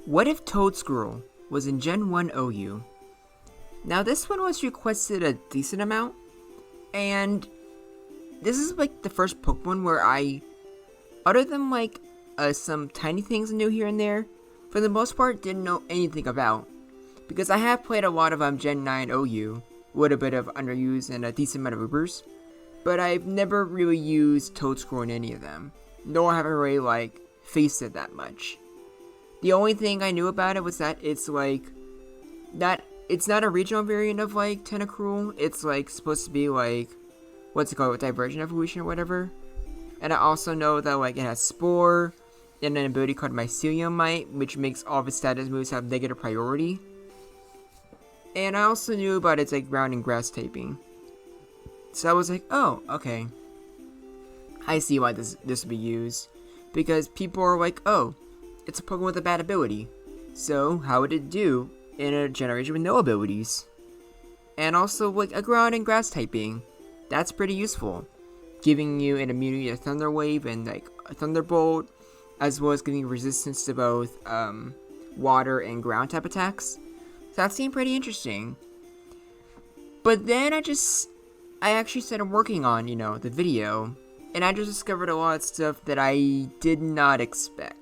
What if Toedscruel was in Gen 1 OU? Now this one was requested a decent amount, and this is like the first Pokemon where other than some tiny things I knew here and there, for the most part didn't know anything about. Because I have played a lot of Gen 9 OU, with a bit of underuse and a decent amount of Ubers, but I've never really used Toedscruel in any of them, nor have I really faced it that much. The only thing I knew about it was that it's it's not a regional variant of Tentacruel. It's supposed to be what's it called, Divergent Evolution or whatever. And I also know that it has Spore and an ability called Mycelium Might, which makes all of its status moves have negative priority. And I also knew about its ground and grass typing. So I was like, oh, okay. I see why this would be used. Because people are like, oh, it's a Pokemon with a bad ability. So how would it do in a generation with no abilities? And also a ground and grass typing. That's pretty useful. Giving you an immunity to Thunder Wave and a Thunderbolt, as well as giving resistance to both water and ground type attacks. So that seemed pretty interesting. But then I actually started working on, the video, and I just discovered a lot of stuff that I did not expect.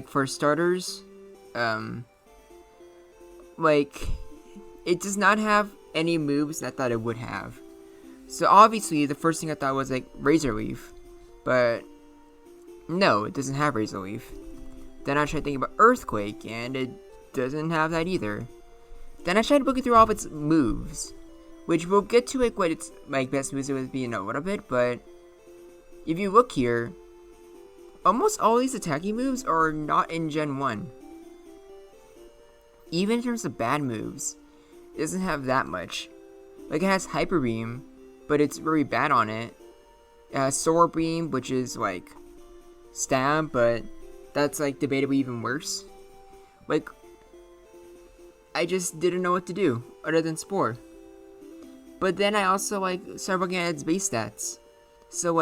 For starters, it does not have any moves that I thought it would have. So obviously, the first thing I thought was Razor Leaf, but no, it doesn't have Razor Leaf. Then I tried thinking about Earthquake, and it doesn't have that either. Then I tried looking through all of its moves, which we'll get to what its best moves would be in a little bit, but if you look here, almost all these attacking moves are not in Gen 1. Even in terms of bad moves, it doesn't have that much. It has Hyper Beam, but it's very bad on it. It has Solar Beam, which is Stab, but that's debatably even worse. I just didn't know what to do other than Spore. But then I also started looking at its base stats. So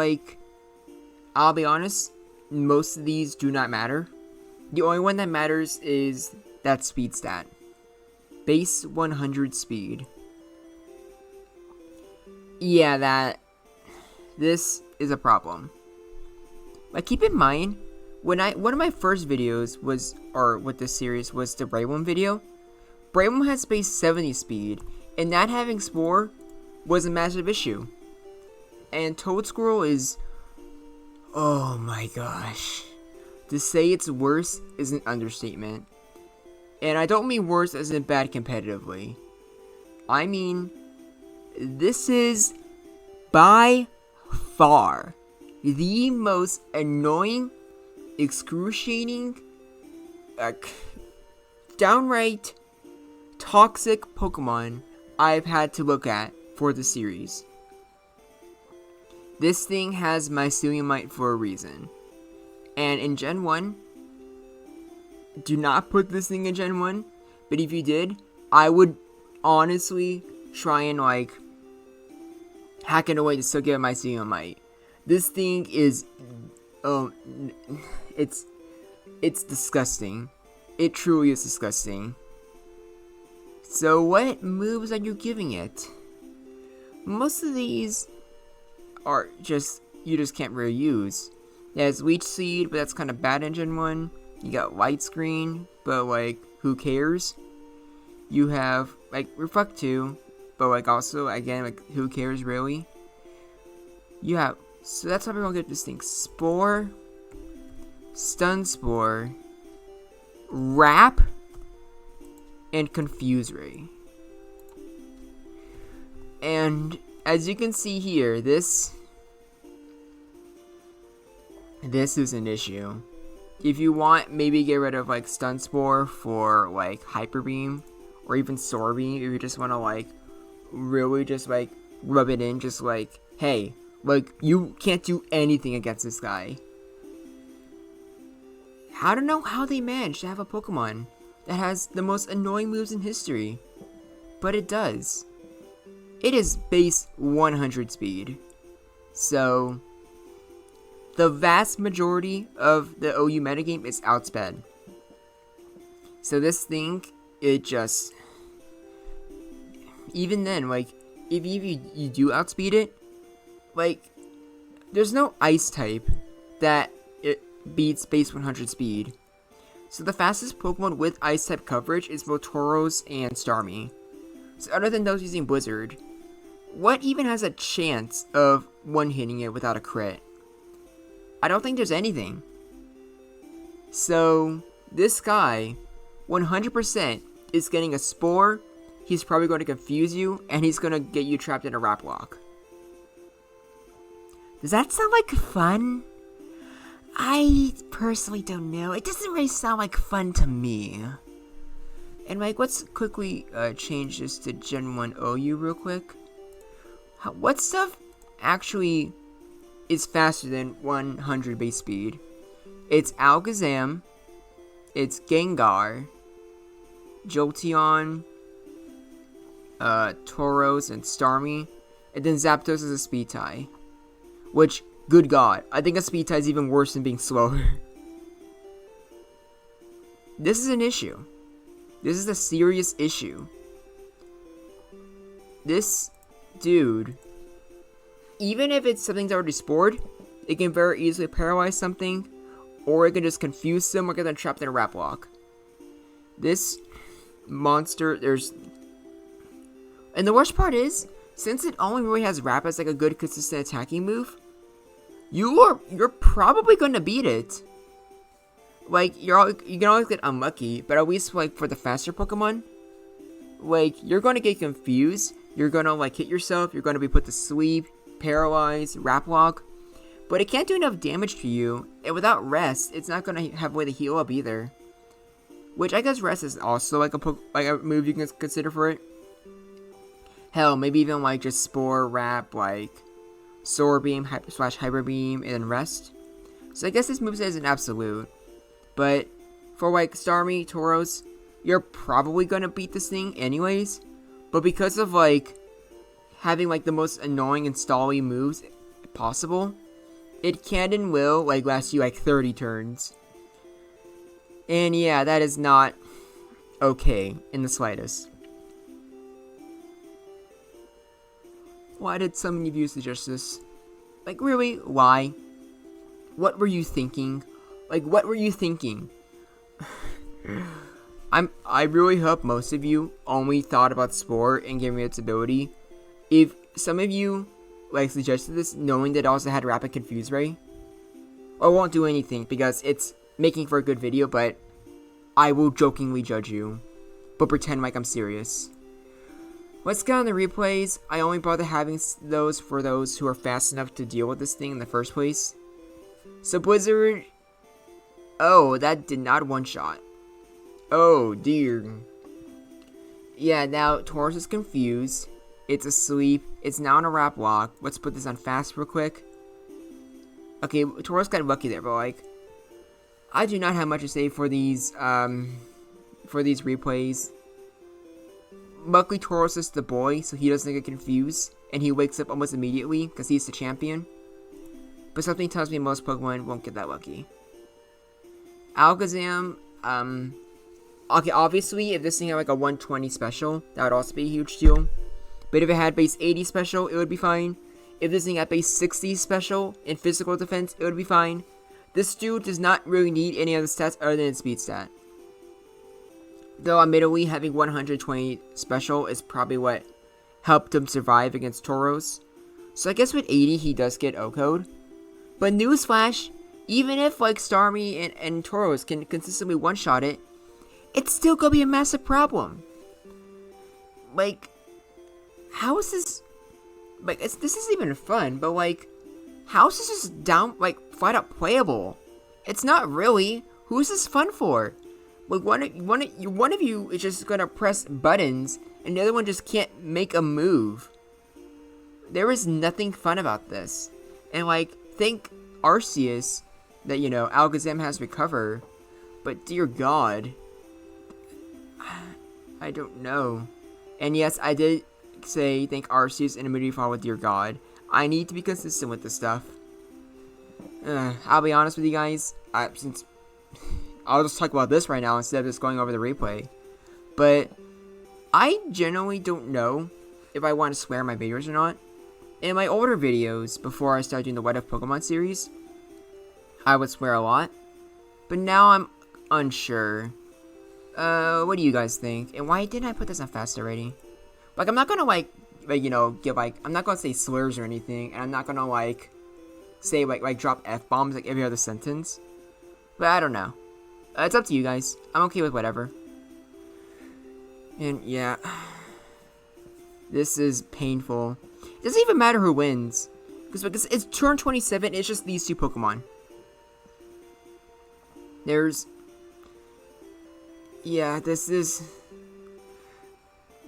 I'll be honest, most of these do not matter. The only one that matters is that speed stat. Base 100 speed. Yeah, this is a problem. Keep in mind, one of my first videos with this series was the Braylon video. Braylon has base 70 speed, and not having Spore was a massive issue. And Toedscruel is, oh my gosh. To say it's worse is an understatement. And I don't mean worse as in bad competitively. I mean, this is by far the most annoying, excruciating, downright toxic Pokemon I've had to look at for the series. This thing has Mycelium Might for a reason. And in Gen 1, do not put this thing in Gen 1, but if you did, I would honestly try and hack it away to still get Mycelium Might. This thing is, it's disgusting. It truly is disgusting. So what moves are you giving it? Most of these are you just can't really use. It has Leech Seed, but that's kind of bad in Gen 1. You got Light Screen, but who cares? You have Reflect 2, but also again who cares really? You have, so that's how we're gonna get this thing. Spore, Stun Spore, Wrap, and Confuse Ray. And as you can see here, this is an issue. If you want, maybe get rid of Stun Spore for Hyper Beam or even Solar Beam. If you just want to really just rub it in, just hey, you can't do anything against this guy. I don't know how they managed to have a Pokemon that has the most annoying moves in history, but it does. It is base 100 speed, so the vast majority of the OU metagame is outsped. So this thing, it just... Even then, like, if you do outspeed it, like, there's no ice type that it beats base 100 speed. So the fastest Pokemon with ice type coverage is both Tauros and Starmie. So other than those using Blizzard, what even has a chance of one-hitting it without a crit? I don't think there's anything. So this guy, 100% is getting a Spore. He's probably going to confuse you, and he's going to get you trapped in a Wrap Lock. Does that sound like fun? I personally don't know. It doesn't really sound like fun to me. And Mike, let's quickly change this to Gen 1 OU real quick. What stuff actually is faster than 100 base speed? It's Alakazam, it's Gengar, Jolteon, Tauros, and Starmie, and then Zapdos is a speed tie. Which, good god, I think a speed tie is even worse than being slower. This is an issue. This is a serious issue. This dude, even if it's something that's already spored, it can very easily paralyze something, or it can just confuse them or get them trapped in a Wrap Lock. This monster, and the worst part is, since it only really has Wrap as like a good consistent attacking move, you're probably gonna beat it. Like, you can always get unlucky, but at least like for the faster Pokemon, like, you're gonna get confused, you're gonna like hit yourself, you're gonna be put to sleep, paralyzed, Wrap Lock, but it can't do enough damage to you, and without rest, it's not gonna have a way to heal up either. Which I guess rest is also like a move you can consider for it. Hell, maybe even like just Spore, Wrap, like Solar Beam, Hyper Beam, and then rest. So I guess this moveset is an absolute. But for like Starmie, Tauros, you're probably gonna beat this thing anyways. But because of like having like the most annoying and stally moves possible, it can and will like last you like 30 turns. And yeah, that is not okay in the slightest. Why did so many of you suggest this? Like, really? Why? What were you thinking? Like, what were you thinking? I really hope most of you only thought about Spore and giving it its ability. If some of you, like, suggested this knowing that it also had Rapid Confuse Ray, I won't do anything because it's making for a good video, but I will jokingly judge you, but pretend like I'm serious. Let's get on the replays. I only bother having those for those who are fast enough to deal with this thing in the first place. So Blizzard... Oh, that did not one-shot. Oh, dear. Yeah, now Tauros is confused. It's asleep. It's now in a Wrap Lock. Let's put this on fast real quick. Okay, Tauros got lucky there, but like... I do not have much to say for these replays. Luckily, Tauros is the boy, so he doesn't get confused, and he wakes up almost immediately, because he's the champion. But something tells me most Pokemon won't get that lucky. Alakazam, okay, obviously, if this thing had like a 120 special, that would also be a huge deal. But if it had base 80 special, it would be fine. If this thing had base 60 special in physical defense, it would be fine. This dude does not really need any other stats other than its speed stat. Though admittedly, having 120 special is probably what helped him survive against Tauros. So I guess with 80, he does get O-Code. But newsflash, even if like Starmie and Tauros can consistently one-shot it, it's still gonna be a massive problem. Like, how is this... Like, this isn't even fun, but like, how is this just down, like, flat out playable? It's not really. Who's this fun for? Like, one of you is just gonna press buttons, and the other one just can't make a move. There is nothing fun about this. And, like, thank Arceus that, you know, Alakazam has Recover. But, dear God. I don't know. And yes, I did say thank Arceus and immediately follow with Dear God. I need to be consistent with this stuff. I'll be honest with you guys. Since I'll just talk about this right now instead of just going over the replay. But I generally don't know if I want to swear in my videos or not. In my older videos, before I started doing the What If Pokemon series, I would swear a lot. But now I'm unsure. What do you guys think? And why didn't I put this on fast already? Like, I'm not gonna give I'm not gonna say slurs or anything, and I'm not gonna say drop F-bombs like every other sentence. But I don't know. It's up to you guys. I'm okay with whatever. And yeah, this is painful. It doesn't even matter who wins, because it's turn 27. It's just these two Pokemon.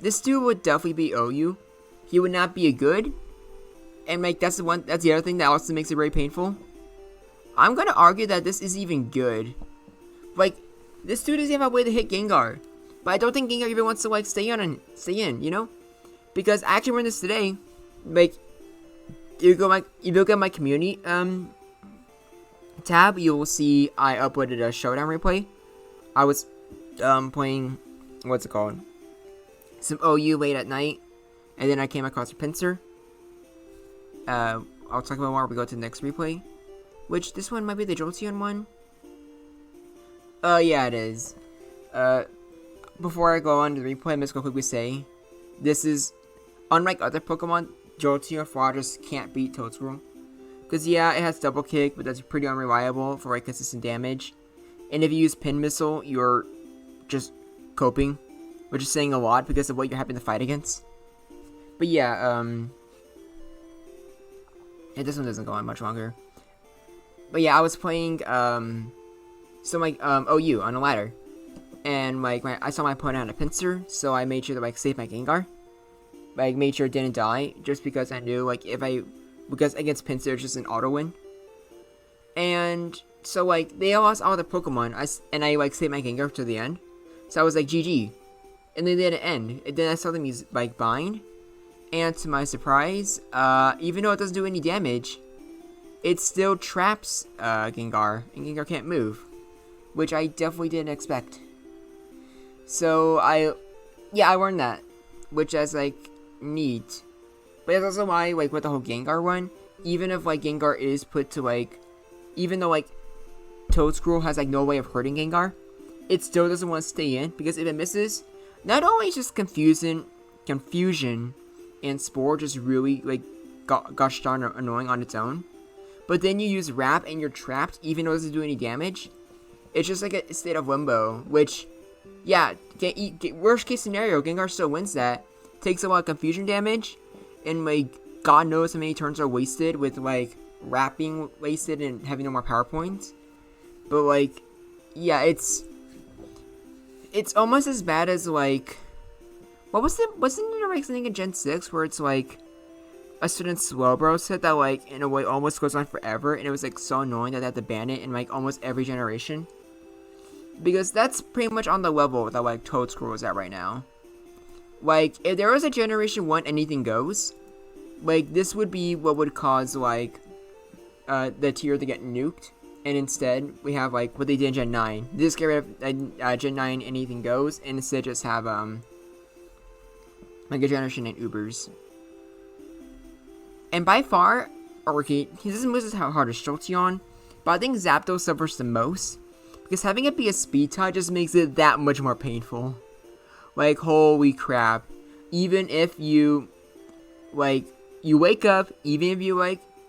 This dude would definitely be OU. He would not be a good. And that's the other thing that also makes it very painful. I'm gonna argue that this is even good. This dude doesn't have a way to hit Gengar. But I don't think Gengar even wants to stay in, you know? Because I actually learned this today. You look at my community tab, you will see I uploaded a showdown replay. I was playing, what's it called? Some OU late at night, and then I came across a pincer. I'll talk about more when we go to the next replay, which this one might be the Jolteon one. Yeah, it is. Before I go on to the replay, I'm just gonna quickly say, this is, unlike other Pokemon, Jolteon Fortress can't beat Toedscruel. Because yeah, it has double kick, but that's pretty unreliable for consistent damage. And if you use Pin Missile, you're just coping, which is saying a lot because of what you're having to fight against. But yeah, this one doesn't go on much longer. But yeah, I was playing OU on a ladder, and I saw my opponent on a pincer, so I made sure to save my Gengar. Made sure it didn't die, just because I knew because against pincer it's just an auto win. And so they lost all the Pokemon, I saved my Gengar to the end. So I was GG. And then they didn't end. And then I saw them use bind. And to my surprise, even though it doesn't do any damage, it still traps Gengar, and Gengar can't move, which I definitely didn't expect. So I learned that, which is neat. But that's also why with the whole Gengar one, even if Gengar is put to even though Toedscruel has no way of hurting Gengar, it still doesn't want to stay in, because if it misses, not only is just confusion and Spore just really gosh darn annoying on its own, but then you use Wrap and you're trapped even though it doesn't do any damage. It's just a state of limbo, which, yeah, worst case scenario, Gengar still wins that, takes a lot of confusion damage, and God knows how many turns are wasted with Wrap being wasted and having no more power points. But yeah, it's almost as bad as wasn't there something in Gen 6 where it's a certain Slowbro set that in a way almost goes on forever, and it was so annoying that they had to ban it in almost every generation? Because that's pretty much on the level that Toedscruel is at right now. If there was a Generation 1 anything goes, this would be what would cause the tier to get nuked. And instead, we have what they did in Gen 9. They just get rid of Gen 9 anything goes, and instead just have a Generation 8 Ubers. And by far, he doesn't lose as hard as Jolteon, but I think Zapdos suffers the most, because having it be a speed tie just makes it that much more painful. Holy crap. Even if you you wake up, even if you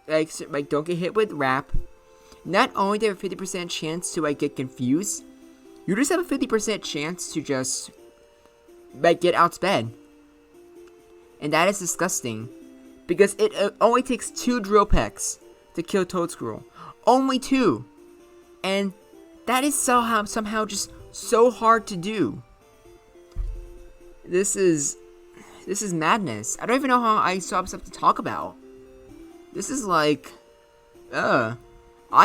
don't get hit with Wrap, not only do you have a 50% chance to get confused, you just have a 50% chance to just get outsped. And that is disgusting, because it only takes 2 Drill Pecks to kill Toedscruel. Only 2. And that is somehow just so hard to do. This is madness. I don't even know how I still have stuff to talk about. This is I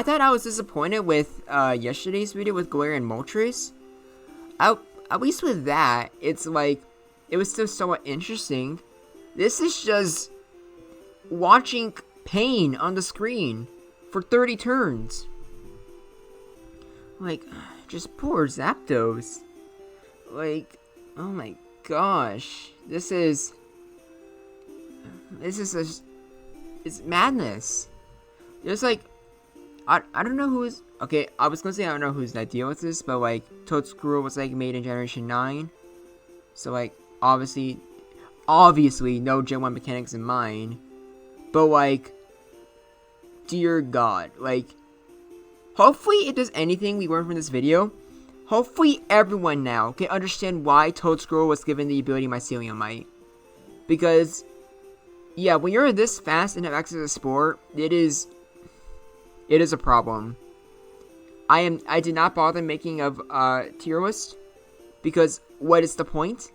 thought I was disappointed with yesterday's video with Galarian and Moltres. At least with that, it's it was still somewhat interesting. This is just watching pain on the screen for 30 turns. Like, just poor Zapdos. Like, oh my gosh. This is it's madness. There's like, I don't know who is, okay, I was gonna say I don't know whose idea was this, but like, Toedscruel was like made in Generation 9. So like, obviously no Gen 1 mechanics in mind. But like, dear God, like, hopefully if there's anything we learned from this video, hopefully everyone now can understand why Toedscruel was given the ability Mycelium Might. Because, yeah, when you're this fast and have access to Spore, it is a problem. I did not bother making of tier list, because what is the point?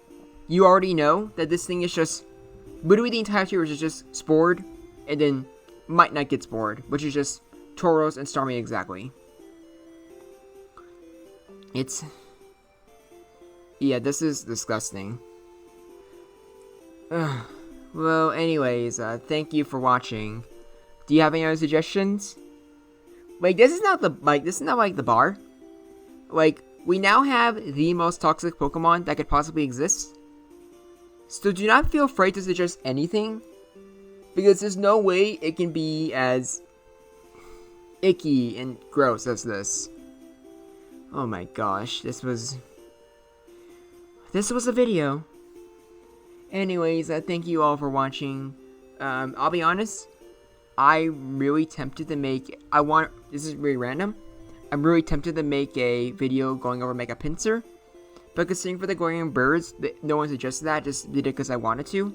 You already know that this thing is just, literally the entire tier is just spored, and then might not get spored, which is just Tauros and Starmie exactly. It's, yeah, this is disgusting. Well, anyways, thank you for watching. Do you have any other suggestions? Like, this is not like the bar. Like, we now have the most toxic Pokemon that could possibly exist. So do not feel afraid to suggest anything, because there's no way it can be as icky and gross as this. Oh my gosh, this was a video. Anyways, thank you all for watching. I'll be honest, I'm really tempted to make, this is really random, I'm really tempted to make a video going over Mega Pinsir, but considering for the Glowing Birds, no one suggested that, just did it because I wanted to.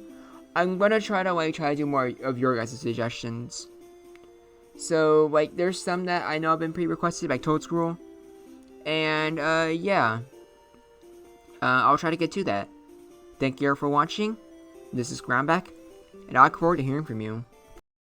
I'm gonna try to do more of your guys' suggestions. So, like, there's some that I know have been pre-requested, like Toedscruel, and, yeah. I'll try to get to that. Thank you for watching. This is Groundback, and I look forward to hearing from you.